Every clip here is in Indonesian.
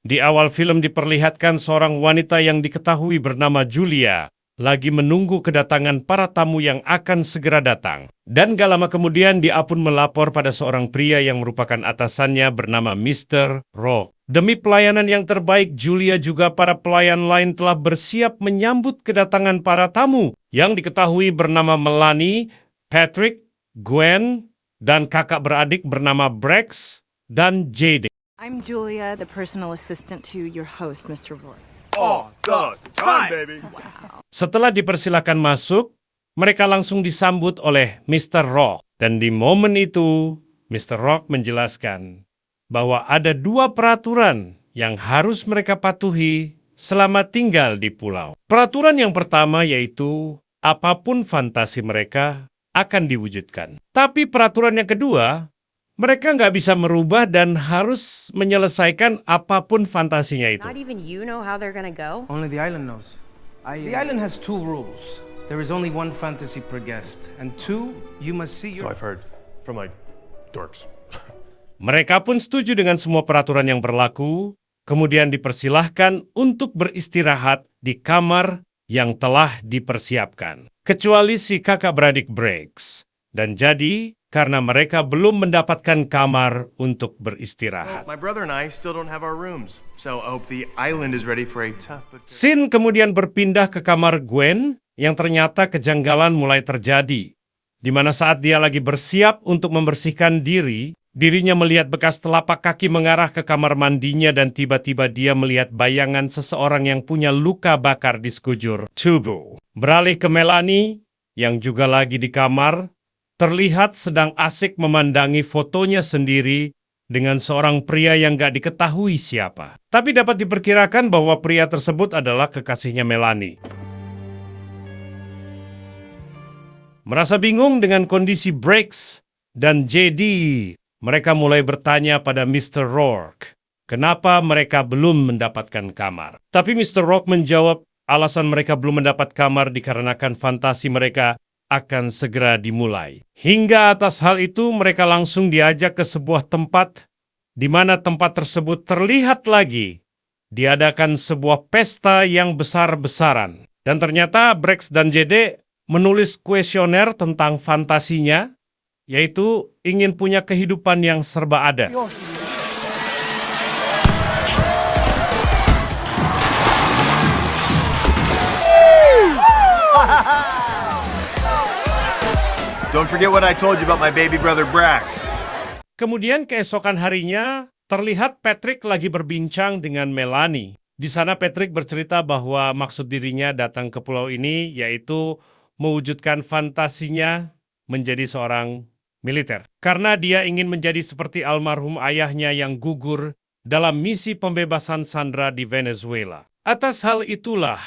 Di awal film diperlihatkan seorang wanita yang diketahui bernama Julia lagi menunggu kedatangan para tamu yang akan segera datang. Dan gak lama kemudian dia pun melapor pada seorang pria yang merupakan atasannya bernama Mr. Rock. Demi pelayanan yang terbaik, Julia juga para pelayan lain telah bersiap menyambut kedatangan para tamu yang diketahui bernama Melanie, Patrick, Gwen, dan kakak beradik bernama Brex dan Jade. I'm Julia, the personal assistant to your host, Mr. Rourke. Oh, the time, baby. Setelah dipersilakan masuk, mereka langsung disambut oleh Mr. Rock. Dan di momen itu, Mr. Rock menjelaskan bahwa ada 2 peraturan yang harus mereka patuhi selama tinggal di pulau. Peraturan yang pertama yaitu apapun fantasi mereka akan diwujudkan. Tapi peraturan yang kedua, mereka nggak bisa merubah dan harus menyelesaikan apapun fantasinya itu. Not even you know how they're gonna go? Only the island knows. The island has 2 rules. There is only 1 fantasy per guest, and 2, you must see So your... I've heard from like dorks. Mereka pun setuju dengan semua peraturan yang berlaku, kemudian dipersilahkan untuk beristirahat di kamar yang telah dipersiapkan. Kecuali si kakak beradik Breaks. Dan jadi, karena mereka belum mendapatkan kamar untuk beristirahat. My brother and I still don't have our rooms, so I hope the island is ready for a tough but Scene kemudian berpindah ke kamar Gwen, yang ternyata kejanggalan mulai terjadi. Di mana saat dia lagi bersiap untuk membersihkan diri, dirinya melihat bekas telapak kaki mengarah ke kamar mandinya dan tiba-tiba dia melihat bayangan seseorang yang punya luka bakar di sekujur tubuh. Beralih ke Melanie, yang juga lagi di kamar, terlihat sedang asik memandangi fotonya sendiri dengan seorang pria yang gak diketahui siapa. Tapi dapat diperkirakan bahwa pria tersebut adalah kekasihnya Melanie. Merasa bingung dengan kondisi Breaks dan JD, mereka mulai bertanya pada Mr. Rourke, kenapa mereka belum mendapatkan kamar. Tapi Mr. Rourke menjawab alasan mereka belum mendapat kamar dikarenakan fantasi mereka akan segera dimulai. Hingga atas hal itu mereka langsung diajak ke sebuah tempat di mana tempat tersebut terlihat lagi diadakan sebuah pesta yang besar-besaran. Dan ternyata Brex dan JD menulis kuesioner tentang fantasinya, yaitu ingin punya kehidupan yang serba ada. don't forget what I told you about my baby brother Brax. Kemudian keesokan harinya, terlihat Patrick lagi berbincang dengan Melanie. Di sana Patrick bercerita bahwa maksud dirinya datang ke pulau ini yaitu mewujudkan fantasinya menjadi seorang militer. Karena dia ingin menjadi seperti almarhum ayahnya yang gugur dalam misi pembebasan sandera di Venezuela. Atas hal itulah,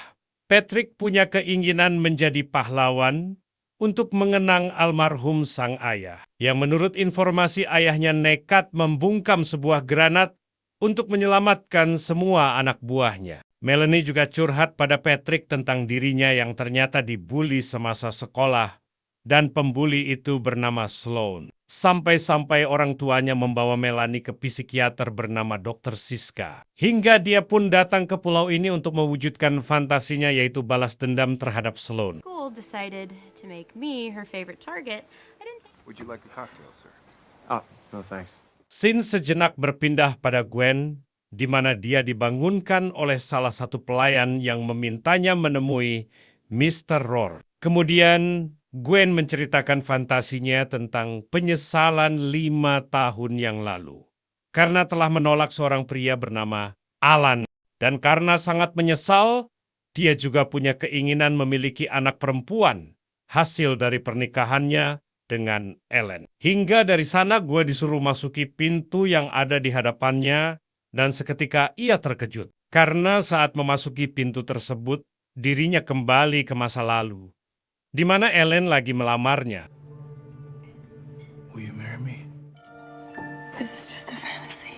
Patrick punya keinginan menjadi pahlawan untuk mengenang almarhum sang ayah, yang menurut informasi ayahnya nekat membungkam sebuah granat untuk menyelamatkan semua anak buahnya. Melanie juga curhat pada Patrick tentang dirinya yang ternyata dibully semasa sekolah, dan pembuli itu bernama Sloan. Sampai-sampai orang tuanya membawa Melanie ke psikiater bernama Dr. Siska. Hingga dia pun datang ke pulau ini untuk mewujudkan fantasinya yaitu balas dendam terhadap Sloan. School decided to make me her favorite target. Would you like a cocktail, sir? Oh, no thanks. Scene sejenak berpindah pada Gwen, di mana dia dibangunkan oleh salah satu pelayan yang memintanya menemui Mr. Rourke. Kemudian Gwen menceritakan fantasinya tentang penyesalan 5 tahun yang lalu. Karena telah menolak seorang pria bernama Alan. Dan karena sangat menyesal, dia juga punya keinginan memiliki anak perempuan hasil dari pernikahannya dengan Ellen. Hingga dari sana gue disuruh masuki pintu yang ada di hadapannya dan seketika ia terkejut. Karena saat memasuki pintu tersebut, dirinya kembali ke masa lalu, di mana Ellen lagi melamarnya. Will you marry me? This is just a fantasy.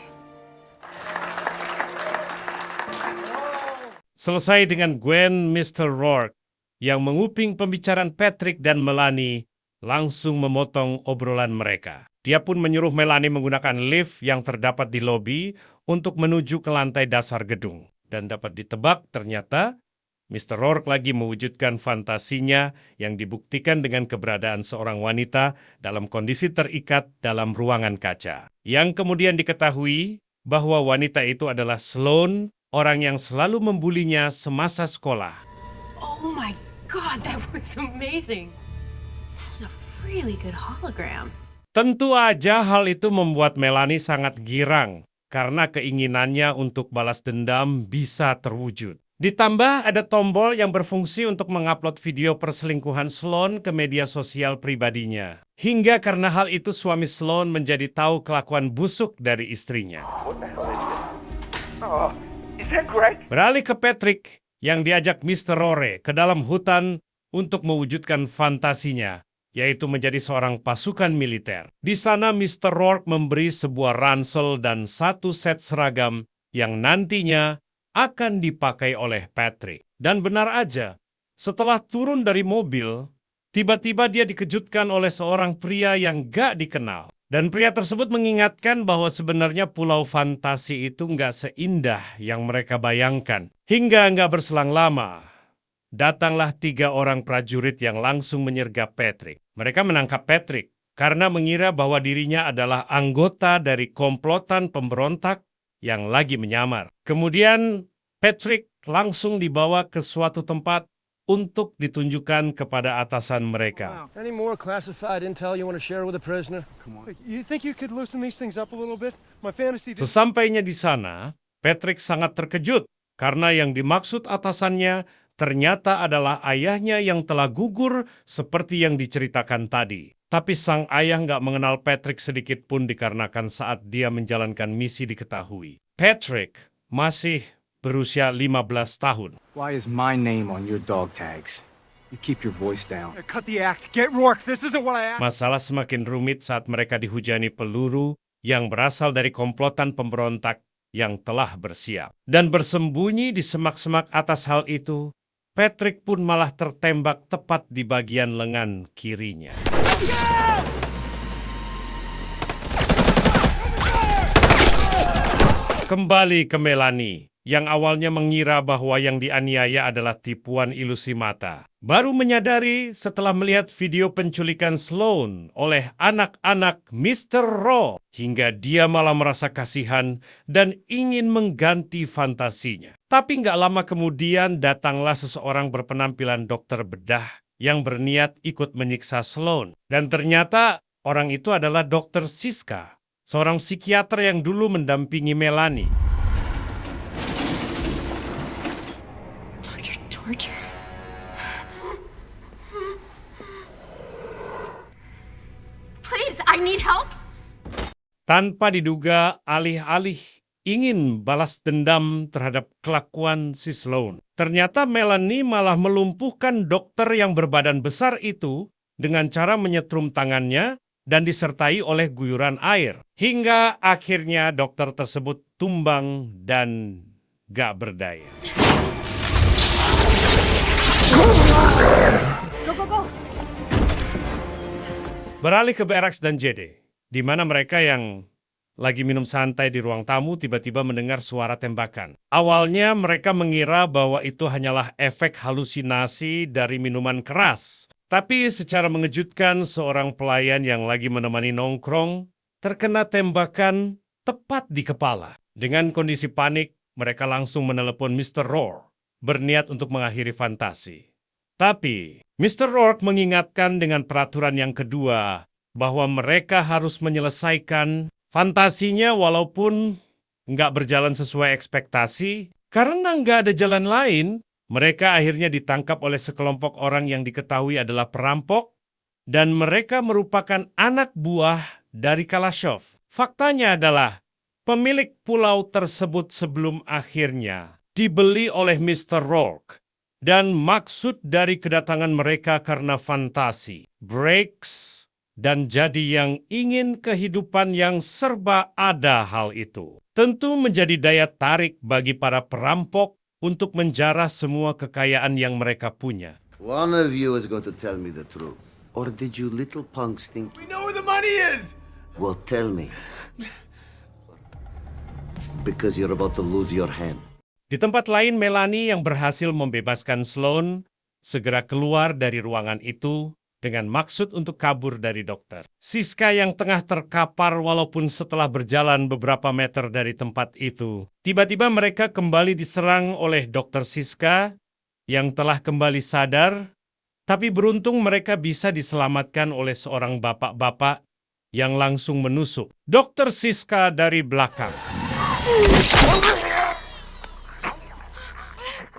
Selesai dengan Gwen, Mr. Rourke yang menguping pembicaraan Patrick dan Melanie langsung memotong obrolan mereka. Dia pun menyuruh Melanie menggunakan lift yang terdapat di lobi untuk menuju ke lantai dasar gedung. Dan dapat ditebak ternyata Mr. Rourke lagi mewujudkan fantasinya yang dibuktikan dengan keberadaan seorang wanita dalam kondisi terikat dalam ruangan kaca. Yang kemudian diketahui bahwa wanita itu adalah Sloane, orang yang selalu membulinya semasa sekolah. Oh my god, that was amazing. That's a really good hologram. Tentu aja hal itu membuat Melanie sangat girang karena keinginannya untuk balas dendam bisa terwujud. Ditambah ada tombol yang berfungsi untuk mengupload video perselingkuhan Sloane ke media sosial pribadinya. Hingga karena hal itu suami Sloane menjadi tahu kelakuan busuk dari istrinya. Beralih ke Patrick yang diajak Mr. Rourke ke dalam hutan untuk mewujudkan fantasinya, yaitu menjadi seorang pasukan militer. Di sana Mr. Rourke memberi sebuah ransel dan satu set seragam yang nantinya akan dipakai oleh Patrick. Dan benar aja, setelah turun dari mobil, tiba-tiba dia dikejutkan oleh seorang pria yang gak dikenal. Dan pria tersebut mengingatkan bahwa sebenarnya pulau fantasi itu gak seindah yang mereka bayangkan. Hingga gak berselang lama, datanglah 3 orang prajurit yang langsung menyergap Patrick. Mereka menangkap Patrick karena mengira bahwa dirinya adalah anggota dari komplotan pemberontak yang lagi menyamar. Kemudian Patrick langsung dibawa ke suatu tempat untuk ditunjukkan kepada atasan mereka. Any more classified intel you want to share with the prisoner? You think you could loosen these things up a little bit? My fantasy... Sesampainya di sana, Patrick sangat terkejut karena yang dimaksud atasannya ternyata adalah ayahnya yang telah gugur seperti yang diceritakan tadi. Tapi sang ayah nggak mengenal Patrick sedikit pun dikarenakan saat dia menjalankan misi diketahui. Patrick masih berusia 15 tahun. Why is my name on your dog tags? You keep your voice down. Cut the act. Get Rourke. This isn't what I asked. Masalah semakin rumit saat mereka dihujani peluru yang berasal dari komplotan pemberontak yang telah bersiap. Dan bersembunyi di semak-semak atas hal itu, Patrick pun malah tertembak tepat di bagian lengan kirinya. Kembali ke Melanie, yang awalnya mengira bahwa yang dianiaya adalah tipuan ilusi mata. Baru menyadari setelah melihat video penculikan Sloane oleh anak-anak Mr. Rourke, hingga dia malah merasa kasihan dan ingin mengganti fantasinya. Tapi nggak lama kemudian datanglah seseorang berpenampilan dokter bedah yang berniat ikut menyiksa Sloane. Dan ternyata orang itu adalah Dr. Siska, seorang psikiater yang dulu mendampingi Melanie. Dr. Torture. Please, I need help. Tanpa diduga, alih-alih ingin balas dendam terhadap kelakuan si Sloane. Ternyata Melanie malah melumpuhkan dokter yang berbadan besar itu dengan cara menyetrum tangannya dan disertai oleh guyuran air. Hingga akhirnya dokter tersebut tumbang dan gak berdaya. Go, go, go. Beralih ke Berax dan JD, di mana mereka yang lagi minum santai di ruang tamu tiba-tiba mendengar suara tembakan. Awalnya mereka mengira bahwa itu hanyalah efek halusinasi dari minuman keras. Tapi secara mengejutkan seorang pelayan yang lagi menemani nongkrong terkena tembakan tepat di kepala. Dengan kondisi panik, mereka langsung menelepon Mr. Rourke, berniat untuk mengakhiri fantasi. Tapi Mr. Rourke mengingatkan dengan peraturan yang kedua bahwa mereka harus menyelesaikan fantasinya walaupun nggak berjalan sesuai ekspektasi. Karena nggak ada jalan lain, mereka akhirnya ditangkap oleh sekelompok orang yang diketahui adalah perampok dan mereka merupakan anak buah dari Kalashov. Faktanya adalah pemilik pulau tersebut sebelum akhirnya dibeli oleh Mr. Rourke. Dan maksud dari kedatangan mereka karena fantasi, breaks, dan jadi yang ingin kehidupan yang serba ada hal itu. Tentu menjadi daya tarik bagi para perampok untuk menjarah semua kekayaan yang mereka punya. One of you is going to tell me the truth. Or did you little punks think... We know where the money is! Well, tell me. Because you're about to lose your hand. Di tempat lain, Melanie yang berhasil membebaskan Sloan segera keluar dari ruangan itu dengan maksud untuk kabur dari dokter. Siska yang tengah terkapar walaupun setelah berjalan beberapa meter dari tempat itu. Tiba-tiba mereka kembali diserang oleh dokter Siska yang telah kembali sadar, tapi beruntung mereka bisa diselamatkan oleh seorang bapak-bapak yang langsung menusuk dokter Siska dari belakang.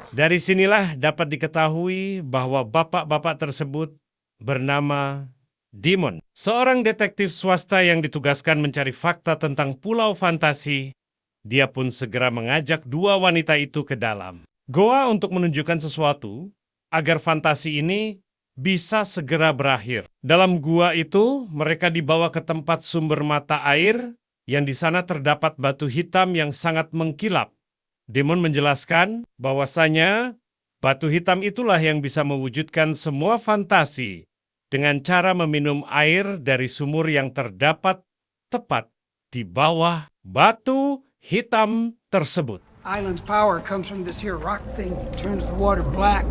Dari sinilah dapat diketahui bahwa bapak-bapak tersebut bernama Demon, seorang detektif swasta yang ditugaskan mencari fakta tentang pulau fantasi. Dia pun segera mengajak dua wanita itu ke dalam goa untuk menunjukkan sesuatu agar fantasi ini bisa segera berakhir. Dalam gua itu, mereka dibawa ke tempat sumber mata air yang di sana terdapat batu hitam yang sangat mengkilap. Demon menjelaskan bahwasanya batu hitam itulah yang bisa mewujudkan semua fantasi dengan cara meminum air dari sumur yang terdapat tepat di bawah batu hitam tersebut. Island's power comes from this here rock thing, turns the water black.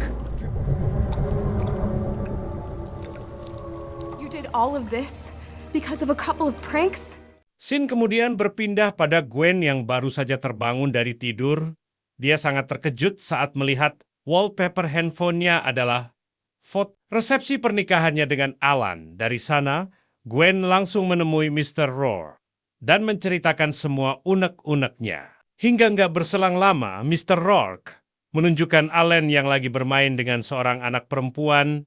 You did all of this because of a couple of pranks? Scene kemudian berpindah pada Gwen yang baru saja terbangun dari tidur. Dia sangat terkejut saat melihat wallpaper handphonenya adalah foto resepsi pernikahannya dengan Alan. Dari sana, Gwen langsung menemui Mr. Roar dan menceritakan semua unek-uneknya. Hingga nggak berselang lama, Mr. Rourke menunjukkan Alan yang lagi bermain dengan seorang anak perempuan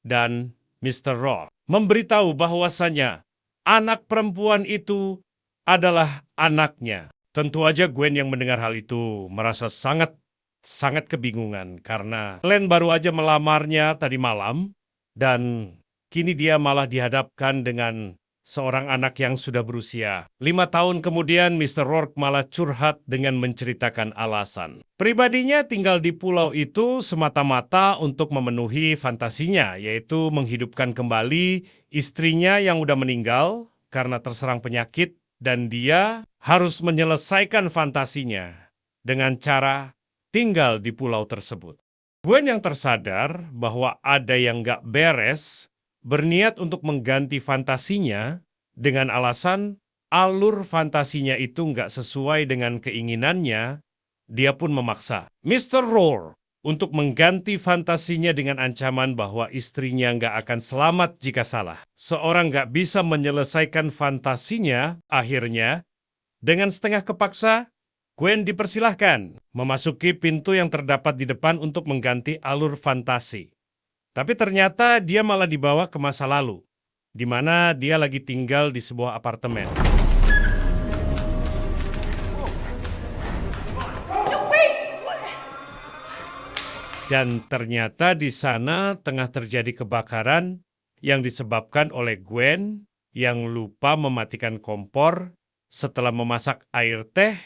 dan Mr. Rourke memberitahu bahwasannya anak perempuan itu adalah anaknya. Tentu aja Gwen yang mendengar hal itu merasa sangat kebingungan karena Len baru aja melamarnya tadi malam dan kini dia malah dihadapkan dengan seorang anak yang sudah berusia 5 tahun kemudian. Mr. Rourke malah curhat dengan menceritakan alasan pribadinya tinggal di pulau itu semata-mata untuk memenuhi fantasinya, yaitu menghidupkan kembali istrinya yang udah meninggal karena terserang penyakit, dan dia harus menyelesaikan fantasinya dengan cara tinggal di pulau tersebut. Gwen yang tersadar bahwa ada yang gak beres, berniat untuk mengganti fantasinya dengan alasan alur fantasinya itu gak sesuai dengan keinginannya. Dia pun memaksa Mr. Roar untuk mengganti fantasinya dengan ancaman bahwa istrinya gak akan selamat jika salah. Seorang gak bisa menyelesaikan fantasinya, akhirnya dengan setengah kepaksa, Gwen dipersilahkan memasuki pintu yang terdapat di depan untuk mengganti alur fantasi. Tapi ternyata dia malah dibawa ke masa lalu, di mana dia lagi tinggal di sebuah apartemen. Dan ternyata di sana tengah terjadi kebakaran yang disebabkan oleh Gwen yang lupa mematikan kompor setelah memasak air teh.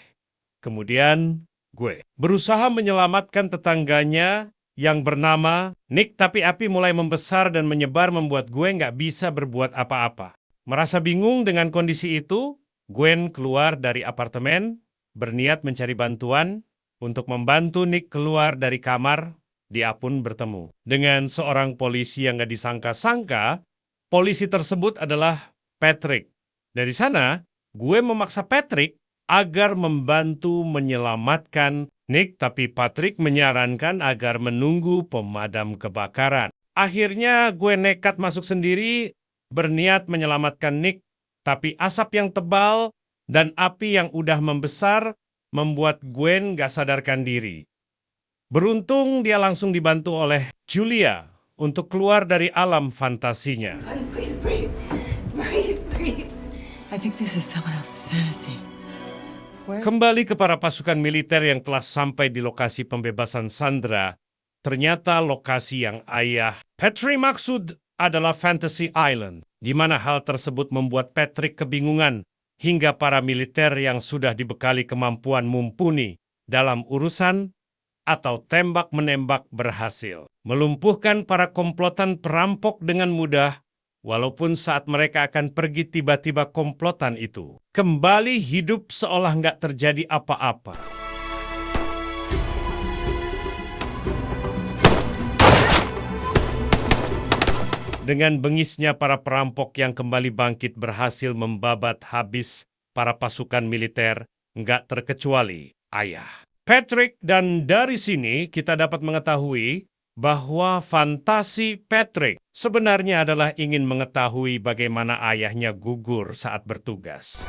Kemudian Gwen berusaha menyelamatkan tetangganya yang bernama Nick, tapi api mulai membesar dan menyebar membuat Gwen nggak bisa berbuat apa-apa. Merasa bingung dengan kondisi itu, Gwen keluar dari apartemen, berniat mencari bantuan untuk membantu Nick keluar dari kamar. Dia pun bertemu dengan seorang polisi yang nggak disangka-sangka. Polisi tersebut adalah Patrick. Dari sana, Gwen memaksa Patrick agar membantu menyelamatkan Nick, tapi Patrick menyarankan agar menunggu pemadam kebakaran. Akhirnya Gwen nekat masuk sendiri, berniat menyelamatkan Nick, tapi asap yang tebal dan api yang udah membesar membuat Gwen gak sadarkan diri. Beruntung dia langsung dibantu oleh Julia untuk keluar dari alam fantasinya. Please breathe. Breathe. I think this is someone else's fantasy. Kembali ke para pasukan militer yang telah sampai di lokasi pembebasan Sandra, ternyata lokasi yang ayah Patrick maksud adalah Fantasy Island, di mana hal tersebut membuat Patrick kebingungan hingga para militer yang sudah dibekali kemampuan mumpuni dalam urusan atau tembak-menembak berhasil melumpuhkan para komplotan perampok dengan mudah, Walaupun saat mereka akan pergi tiba-tiba komplotan itu kembali hidup seolah nggak terjadi apa-apa. Dengan bengisnya para perampok yang kembali bangkit berhasil membabat habis para pasukan militer, nggak terkecuali ayah Patrick. Dan dari sini kita dapat mengetahui bahwa fantasi Patrick sebenarnya adalah ingin mengetahui bagaimana ayahnya gugur saat bertugas.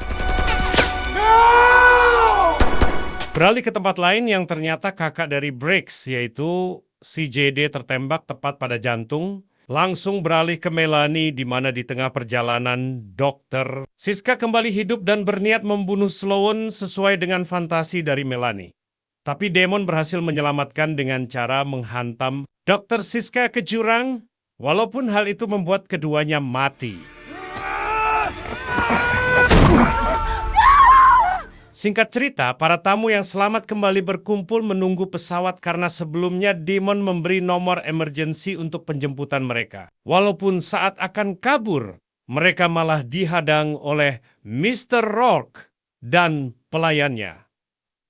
Beralih ke tempat lain yang ternyata kakak dari Briggs, yaitu si JD tertembak tepat pada jantung. Langsung beralih ke Melanie, di mana di tengah perjalanan Dr. Siska kembali hidup dan berniat membunuh Sloan sesuai dengan fantasi dari Melanie. Tapi Damon berhasil menyelamatkan dengan cara menghantam Dr. Siska ke jurang, walaupun hal itu membuat keduanya mati. Singkat cerita, para tamu yang selamat kembali berkumpul menunggu pesawat karena sebelumnya Damon memberi nomor emergency untuk penjemputan mereka. Walaupun saat akan kabur, mereka malah dihadang oleh Mr. Rourke dan pelayannya.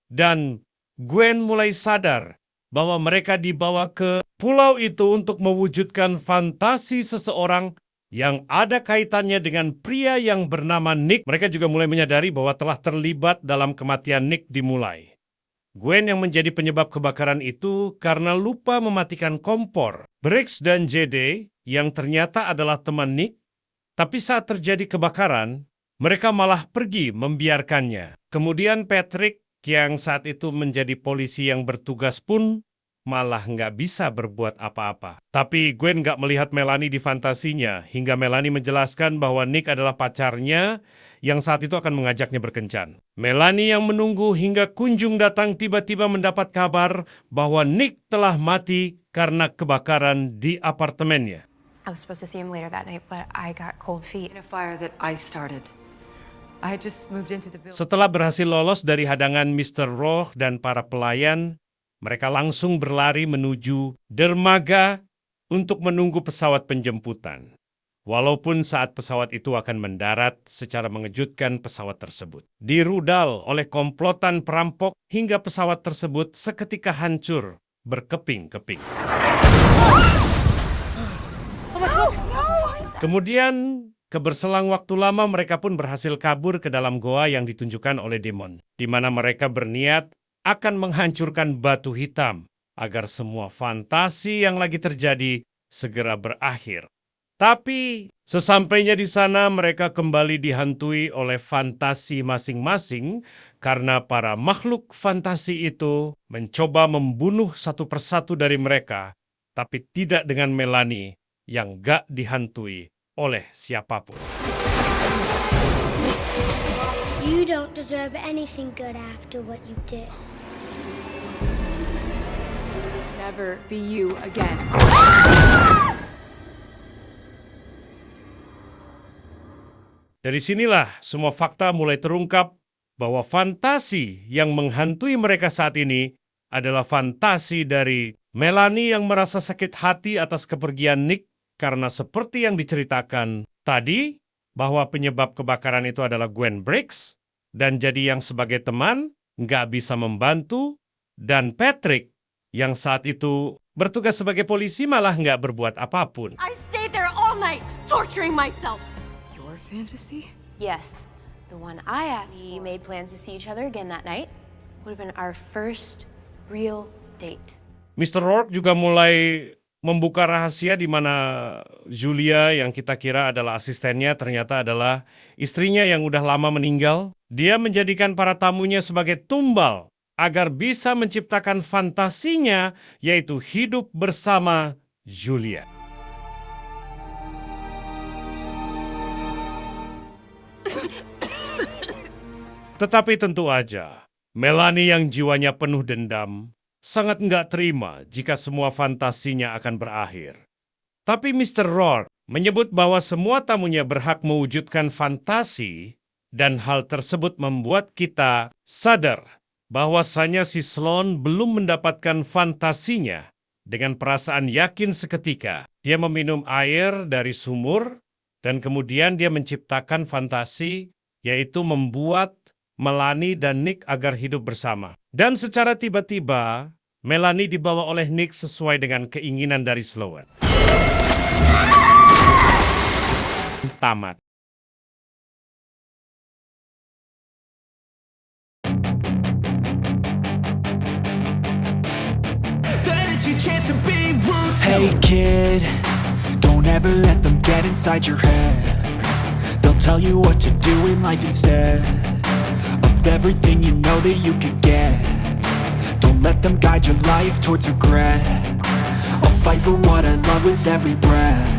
Dan Gwen mulai sadar bahwa mereka dibawa ke pulau itu untuk mewujudkan fantasi seseorang yang ada kaitannya dengan pria yang bernama Nick. Mereka juga mulai menyadari bahwa telah terlibat dalam kematian Nick dimulai. Gwen yang menjadi penyebab kebakaran itu karena lupa mematikan kompor. Briggs dan JD yang ternyata adalah teman Nick, tapi saat terjadi kebakaran, mereka malah pergi membiarkannya. Kemudian Patrick yang saat itu menjadi polisi yang bertugas pun malah nggak bisa berbuat apa-apa. Tapi Gwen nggak melihat Melanie di fantasinya, hingga Melanie menjelaskan bahwa Nick adalah pacarnya yang saat itu akan mengajaknya berkencan. Melanie yang menunggu hingga kunjung datang tiba-tiba mendapat kabar bahwa Nick telah mati karena kebakaran di apartemennya. I was supposed to see him later that night, but I got cold feet. In a fire that I started. I had just moved into the building. Setelah berhasil lolos dari hadangan Mr. Rourke dan para pelayan, mereka langsung berlari menuju dermaga untuk menunggu pesawat penjemputan. Walaupun saat pesawat itu akan mendarat, secara mengejutkan pesawat tersebut dirudal oleh komplotan perampok hingga pesawat tersebut seketika hancur berkeping-keping. Kemudian, keberselang waktu lama mereka pun berhasil kabur ke dalam goa yang ditunjukkan oleh Damon, di mana mereka berniat akan menghancurkan batu hitam agar semua fantasi yang lagi terjadi segera berakhir. Tapi sesampainya di sana mereka kembali dihantui oleh fantasi masing-masing karena para makhluk fantasi itu mencoba membunuh satu persatu dari mereka, tapi tidak dengan Melanie yang gak dihantui oleh siapapun. You don't deserve anything good after what you did. Never be you again. Dari sinilah semua fakta mulai terungkap bahwa fantasi yang menghantui mereka saat ini adalah fantasi dari Melanie yang merasa sakit hati atas kepergian Nick karena seperti yang diceritakan tadi bahwa penyebab kebakaran itu adalah Gwen Briggs dan jadi yang sebagai teman nggak bisa membantu, dan Patrick yang saat itu bertugas sebagai polisi malah nggak berbuat apapun. I stayed there all night, torturing myself. Your fantasy? Yes, the one I asked for. We made plans to see each other again that night. Would have been our first real date. Mr. Rourke juga mulai membuka rahasia di mana Julia yang kita kira adalah asistennya ternyata adalah istrinya yang udah lama meninggal. Dia menjadikan para tamunya sebagai tumbal agar bisa menciptakan fantasinya, yaitu hidup bersama Julia. Tetapi tentu aja, Melanie yang jiwanya penuh dendam sangat nggak terima jika semua fantasinya akan berakhir. Tapi Mr. Rourke menyebut bahwa semua tamunya berhak mewujudkan fantasi, dan hal tersebut membuat kita sadar bahwasanya si Sloan belum mendapatkan fantasinya. Dengan perasaan yakin seketika, dia meminum air dari sumur Dan kemudian dia menciptakan fantasi, yaitu membuat Melanie dan Nick agar hidup bersama. Dan secara tiba-tiba, Melanie dibawa oleh Nick sesuai dengan keinginan dari Sloan. Tamat. Hey kid, don't ever let them get inside your head. They'll tell you what to do in life instead of everything you know that you could get. Don't let them guide your life towards regret. I'll fight for what I love with every breath.